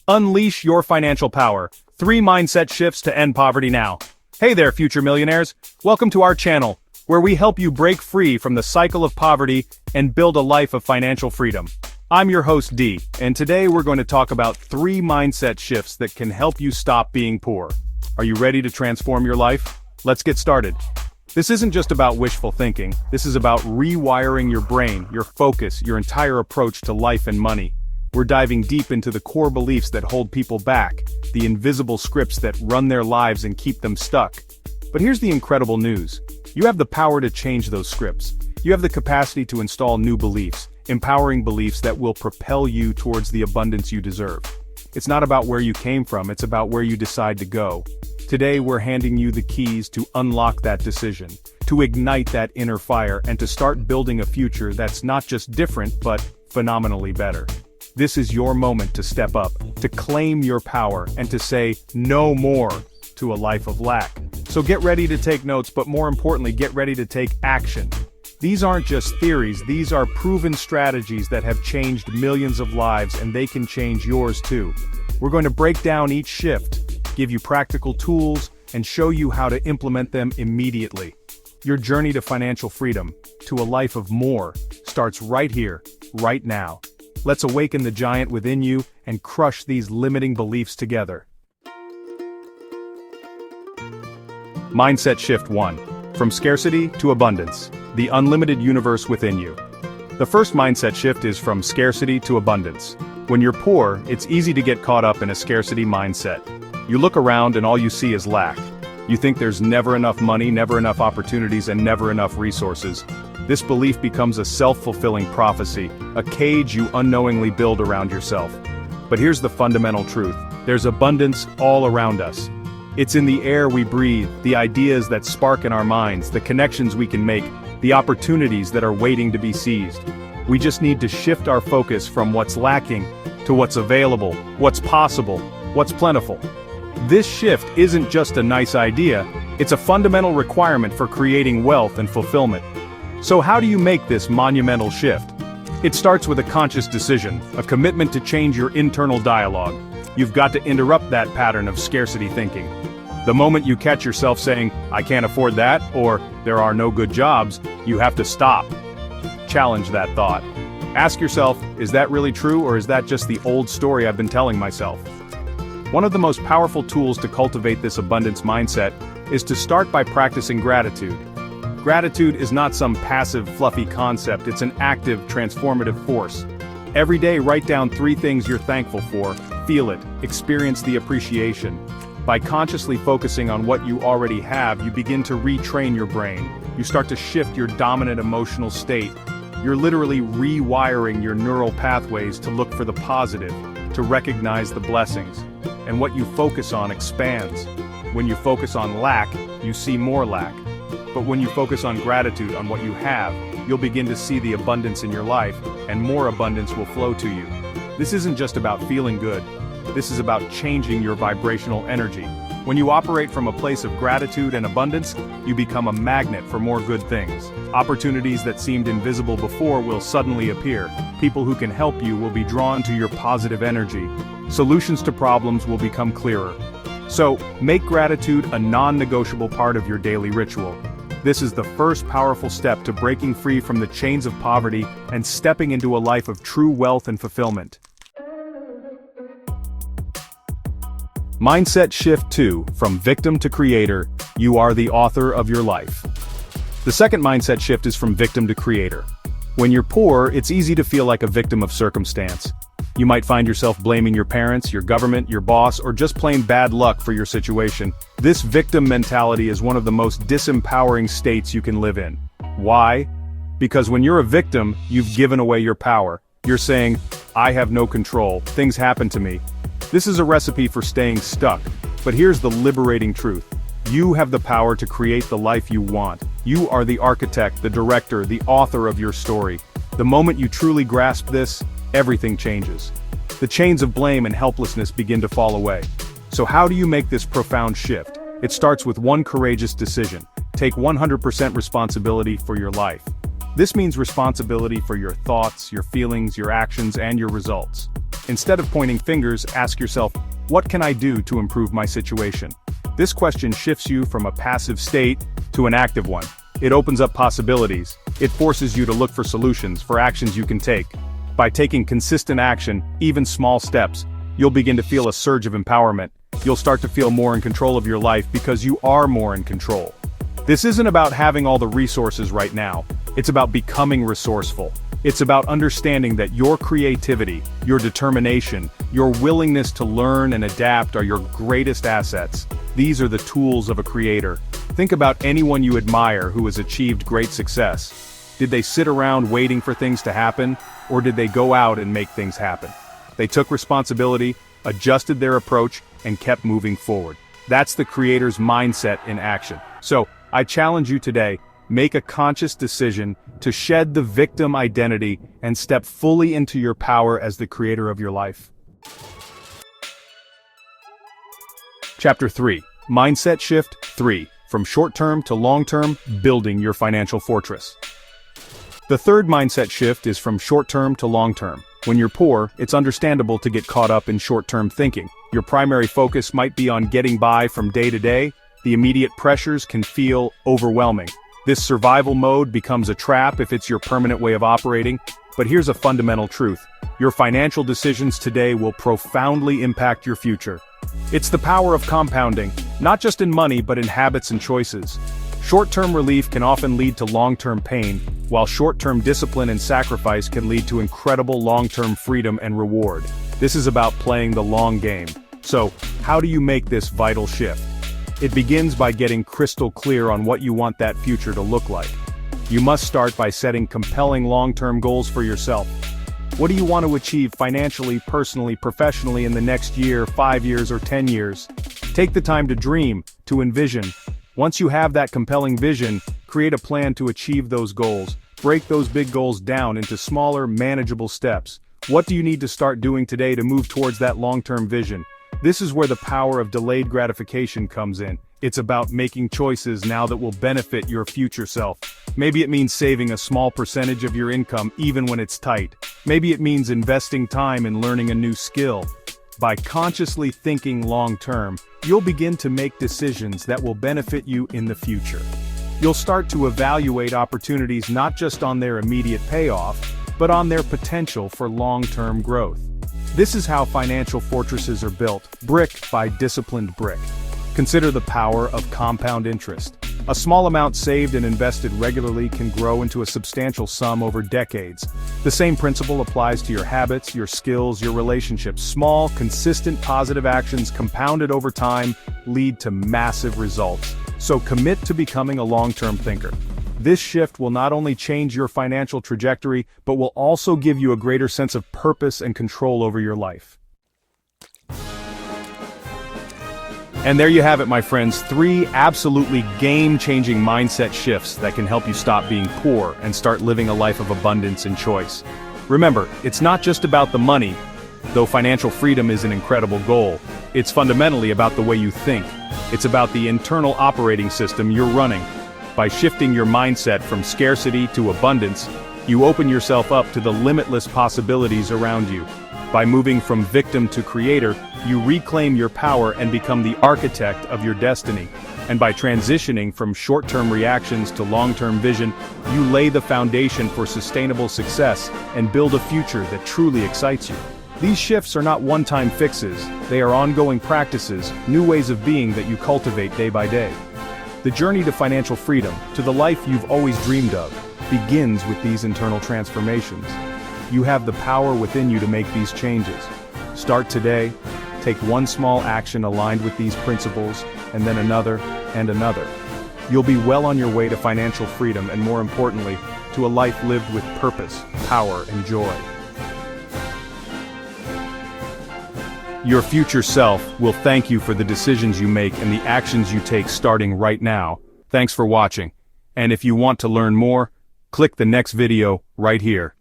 Unleash your financial power. 3 mindset shifts to end poverty now. Hey there, future millionaires. Welcome to our channel, where we help you break free from the cycle of poverty and build a life of financial freedom. I'm your host D, and today we're going to talk about 3 mindset shifts that can help you stop being poor. Are you ready to transform your life? Let's get started. This isn't just about wishful thinking. This is about rewiring your brain, your focus, your entire approach to life and money. We're diving deep into the core beliefs that hold people back, the invisible scripts that run their lives and keep them stuck. But here's the incredible news. You have the power to change those scripts. You have the capacity to install new beliefs, empowering beliefs that will propel you towards the abundance you deserve. It's not about where you came from, it's about where you decide to go. Today we're handing you the keys to unlock that decision, to ignite that inner fire, and to start building a future that's not just different, but phenomenally better. This is your moment to step up, to claim your power, and to say no more to a life of lack. So get ready to take notes, but more importantly, get ready to take action. These aren't just theories, these are proven strategies that have changed millions of lives, and they can change yours too. We're going to break down each shift, give you practical tools, and show you how to implement them immediately. Your journey to financial freedom, to a life of more, starts right here, right now. Let's awaken the giant within you and crush these limiting beliefs together. Mindset Shift 1. From scarcity to abundance. The unlimited universe within you. The first mindset shift is from scarcity to abundance. When you're poor, it's easy to get caught up in a scarcity mindset. You look around and all you see is lack. You think there's never enough money, never enough opportunities, and never enough resources. This belief becomes a self-fulfilling prophecy, a cage you unknowingly build around yourself. But here's the fundamental truth. There's abundance all around us. It's in the air we breathe, the ideas that spark in our minds, the connections we can make, the opportunities that are waiting to be seized. We just need to shift our focus from what's lacking to what's available, what's possible, what's plentiful. This shift isn't just a nice idea, it's a fundamental requirement for creating wealth and fulfillment. So how do you make this monumental shift? It starts with a conscious decision, a commitment to change your internal dialogue. You've got to interrupt that pattern of scarcity thinking. The moment you catch yourself saying, "I can't afford that," or "there are no good jobs," you have to stop. Challenge that thought. Ask yourself, is that really true, or is that just the old story I've been telling myself? One of the most powerful tools to cultivate this abundance mindset is to start by practicing gratitude. Gratitude is not some passive, fluffy concept, it's an active, transformative force. Every day write down 3 things you're thankful for, feel it, experience the appreciation. By consciously focusing on what you already have, you begin to retrain your brain. You start to shift your dominant emotional state. You're literally rewiring your neural pathways to look for the positive, to recognize the blessings. And what you focus on expands. When you focus on lack, you see more lack. But when you focus on gratitude, on what you have, you'll begin to see the abundance in your life, and more abundance will flow to you. This isn't just about feeling good. This is about changing your vibrational energy. When you operate from a place of gratitude and abundance, you become a magnet for more good things. Opportunities that seemed invisible before will suddenly appear. People who can help you will be drawn to your positive energy. Solutions to problems will become clearer. So, make gratitude a non-negotiable part of your daily ritual. This is the first powerful step to breaking free from the chains of poverty and stepping into a life of true wealth and fulfillment. Mindset Shift 2. From victim to creator, you are the author of your life. The second mindset shift is from victim to creator. When you're poor, it's easy to feel like a victim of circumstance. You might find yourself blaming your parents, your government, your boss, or just plain bad luck for your situation. This victim mentality is one of the most disempowering states you can live in. Why? Because when you're a victim, you've given away your power. You're saying, "I have no control, things happen to me." This is a recipe for staying stuck. But here's the liberating truth. You have the power to create the life you want. You are the architect, the director, the author of your story. The moment you truly grasp this, everything changes. The chains of blame and helplessness begin to fall away. So how do you make this profound shift? It starts with one courageous decision. Take 100% responsibility for your life. This means responsibility for your thoughts, your feelings, your actions, and your results. Instead of pointing fingers, ask yourself, what can I do to improve my situation? This question shifts you from a passive state to an active one. It opens up possibilities. It forces you to look for solutions, for actions you can take. By taking consistent action, even small steps, you'll begin to feel a surge of empowerment. You'll start to feel more in control of your life because you are more in control. This isn't about having all the resources right now. It's about becoming resourceful. It's about understanding that your creativity, your determination, your willingness to learn and adapt are your greatest assets. These are the tools of a creator. Think about anyone you admire who has achieved great success. Did they sit around waiting for things to happen, or did they go out and make things happen? They took responsibility, adjusted their approach, and kept moving forward. That's the creator's mindset in action. So, I challenge you today, make a conscious decision to shed the victim identity and step fully into your power as the creator of your life. Chapter 3. Mindset Shift 3. From short-term to long-term, building your financial fortress. The third mindset shift is from short-term to long-term. When you're poor, it's understandable to get caught up in short-term thinking. Your primary focus might be on getting by from day to day. The immediate pressures can feel overwhelming. This survival mode becomes a trap if it's your permanent way of operating. But here's a fundamental truth. Your financial decisions today will profoundly impact your future. It's the power of compounding, not just in money but in habits and choices. Short-term relief can often lead to long-term pain, while short-term discipline and sacrifice can lead to incredible long-term freedom and reward. This is about playing the long game. So, how do you make this vital shift? It begins by getting crystal clear on what you want that future to look like. You must start by setting compelling long-term goals for yourself. What do you want to achieve financially, personally, professionally in the next year, 5 years, or 10 years? Take the time to dream, to envision. Once you have that compelling vision, create a plan to achieve those goals. Break those big goals down into smaller, manageable steps. What do you need to start doing today to move towards that long-term vision? This is where the power of delayed gratification comes in. It's about making choices now that will benefit your future self. Maybe it means saving a small percentage of your income even when it's tight. Maybe it means investing time in learning a new skill. By consciously thinking long-term, you'll begin to make decisions that will benefit you in the future. You'll start to evaluate opportunities not just on their immediate payoff, but on their potential for long-term growth. This is how financial fortresses are built, brick by disciplined brick. Consider the power of compound interest. A small amount saved and invested regularly can grow into a substantial sum over decades. The same principle applies to your habits, your skills, your relationships. Small, consistent positive actions compounded over time lead to massive results. So commit to becoming a long-term thinker. This shift will not only change your financial trajectory, but will also give you a greater sense of purpose and control over your life. And there you have it, my friends, 3 absolutely game-changing mindset shifts that can help you stop being poor and start living a life of abundance and choice. Remember, it's not just about the money, though financial freedom is an incredible goal. It's fundamentally about the way you think. It's about the internal operating system you're running. By shifting your mindset from scarcity to abundance, you open yourself up to the limitless possibilities around you. By moving from victim to creator, you reclaim your power and become the architect of your destiny. And by transitioning from short-term reactions to long-term vision, you lay the foundation for sustainable success and build a future that truly excites you. These shifts are not one-time fixes, they are ongoing practices, new ways of being that you cultivate day by day. The journey to financial freedom, to the life you've always dreamed of, begins with these internal transformations. You have the power within you to make these changes. Start today, take one small action aligned with these principles, and then another, and another. You'll be well on your way to financial freedom and, more importantly, to a life lived with purpose, power, and joy. Your future self will thank you for the decisions you make and the actions you take starting right now. Thanks for watching. And if you want to learn more, click the next video right here.